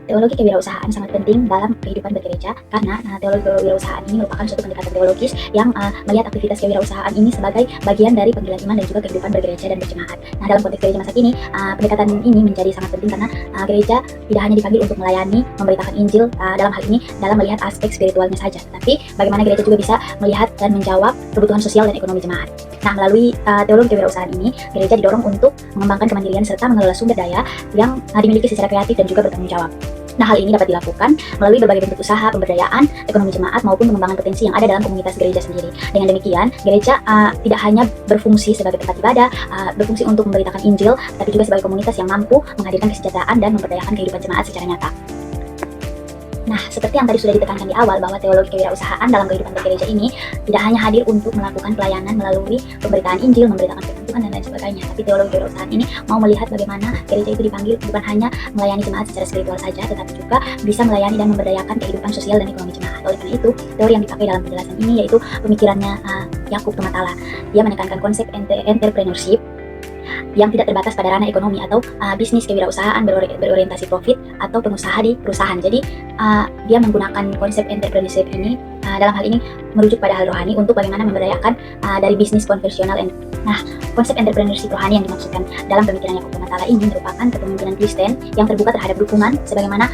Teologi kewirausahaan sangat penting dalam kehidupan bergereja karena teologi kewirausahaan ini merupakan suatu pendekatan teologis yang melihat aktivitas kewirausahaan ini sebagai bagian dari panggilan iman dan juga kehidupan bergereja dan berjemaat. Nah, dalam konteks gereja masa kini, pendekatan ini menjadi sangat penting karena gereja tidak hanya dipanggil untuk melayani, memberitakan Injil dalam hal ini dalam melihat aspek spiritualnya saja, tapi bagaimana gereja juga bisa melihat dan menjawab kebutuhan sosial dan ekonomi jemaat. Nah, melalui teologi kewirausahaan ini, gereja didorong untuk mengembangkan kemandirian serta mengelola sumber daya yang dimiliki secara kreatif dan juga bertanggung jawab. Nah, hal ini dapat dilakukan melalui berbagai bentuk usaha, pemberdayaan, ekonomi jemaat, maupun pengembangan potensi yang ada dalam komunitas gereja sendiri. Dengan demikian, gereja tidak hanya berfungsi sebagai tempat ibadah, berfungsi untuk memberitakan Injil, tapi juga sebagai komunitas yang mampu menghadirkan kesejahteraan dan memberdayakan kehidupan jemaat secara nyata. Nah, seperti yang tadi sudah ditekankan di awal bahwa teologi kewirausahaan dalam kehidupan bergereja ini tidak hanya hadir untuk melakukan pelayanan melalui pemberitaan Injil, memberitakan firman Tuhan dan lain sebagainya, tapi teologi kewirausahaan ini mau melihat bagaimana gereja itu dipanggil bukan hanya melayani jemaat secara spiritual saja, tetapi juga bisa melayani dan memberdayakan kehidupan sosial dan ekonomi jemaat. Oleh karena itu, teori yang dipakai dalam penjelasan ini yaitu pemikirannya Yakub Tumatala. Dia menekankan konsep entrepreneurship yang tidak terbatas pada ranah ekonomi atau bisnis kewirausahaan berorientasi profit atau pengusaha di perusahaan. Jadi dia menggunakan konsep entrepreneurship ini dalam hal ini merujuk pada hal rohani untuk bagaimana memberdayakan dari bisnis konvensional. Nah, konsep entrepreneurship rohani yang dimaksudkan dalam pemikiran Yakub Tumatala ini merupakan kepemimpinan Kristen yang terbuka terhadap dukungan sebagaimana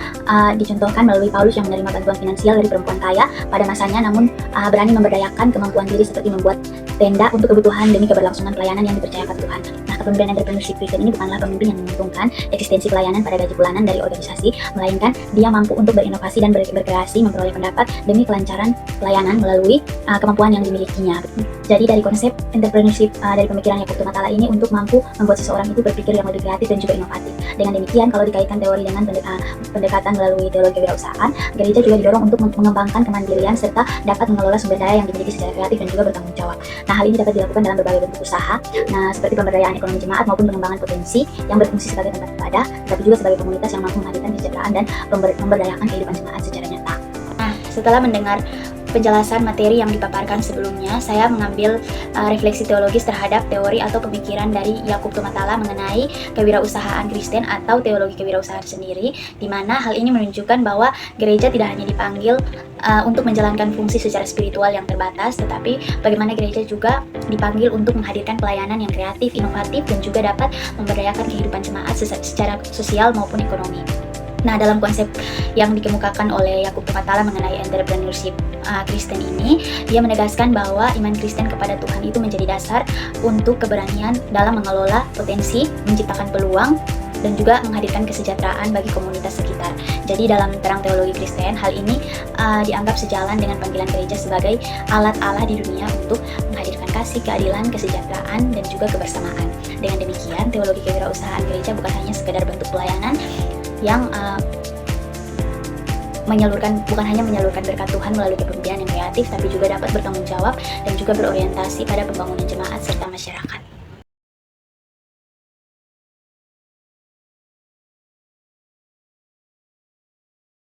dicontohkan melalui Paulus yang menerima bantuan finansial dari perempuan kaya pada masanya, namun berani memberdayakan kemampuan diri seperti membuat tenda untuk kebutuhan demi keberlangsungan pelayanan yang dipercayakan Tuhan. Nah, kepemimpinan entrepreneurship Kristen ini bukanlah pemimpin yang menguntungkan eksistensi pelayanan pada gaji bulanan dari organisasi, melainkan dia mampu untuk berinovasi dan berkreasi, memperoleh pendapat demi kelancaran pelayanan melalui kemampuan yang dimilikinya. Jadi dari konsep entrepreneurship dari pemikiran Yakub Tumatala ini untuk mampu membuat seseorang itu berpikir yang lebih kreatif dan juga inovatif. Dengan demikian, kalau dikaitkan teori dengan pendekatan melalui teologi kewirausahaan, gereja juga didorong untuk mengembangkan kemandirian serta dapat mengelola sumber daya yang dimiliki secara kreatif dan juga bertanggung jawab. Nah, hal ini dapat dilakukan dalam berbagai bentuk usaha, seperti pemberdayaan ekonomi jemaat maupun pengembangan potensi yang berfungsi sebagai tempat ibadah, tapi juga sebagai komunitas yang mampu menghadirkan kesejahteraan dan memberdayakan kehidupan jemaat secara nyata. Nah, setelah mendengar penjelasan materi yang dipaparkan sebelumnya, saya mengambil refleksi teologis terhadap teori atau pemikiran dari Yakub Tumatala mengenai kewirausahaan Kristen atau teologi kewirausahaan sendiri, di mana hal ini menunjukkan bahwa gereja tidak hanya dipanggil untuk menjalankan fungsi secara spiritual yang terbatas, tetapi bagaimana gereja juga dipanggil untuk menghadirkan pelayanan yang kreatif, inovatif, dan juga dapat memberdayakan kehidupan jemaat secara sosial maupun ekonomi. Nah, dalam konsep yang dikemukakan oleh Yakub Tumatala mengenai entrepreneurship Kristen ini, dia menegaskan bahwa iman Kristen kepada Tuhan itu menjadi dasar untuk keberanian dalam mengelola potensi, menciptakan peluang, dan juga menghadirkan kesejahteraan bagi komunitas sekitar. Jadi dalam terang teologi Kristen, hal ini dianggap sejalan dengan panggilan gereja sebagai alat Allah di dunia untuk menghadirkan kasih, keadilan, kesejahteraan, dan juga kebersamaan. Dengan demikian, teologi kewirausahaan gereja bukan hanya sekedar bentuk pelayanan yang bukan hanya menyalurkan berkat Tuhan melalui kepemimpinan yang kreatif, tapi juga dapat bertanggung jawab dan juga berorientasi pada pembangunan jemaat serta masyarakat.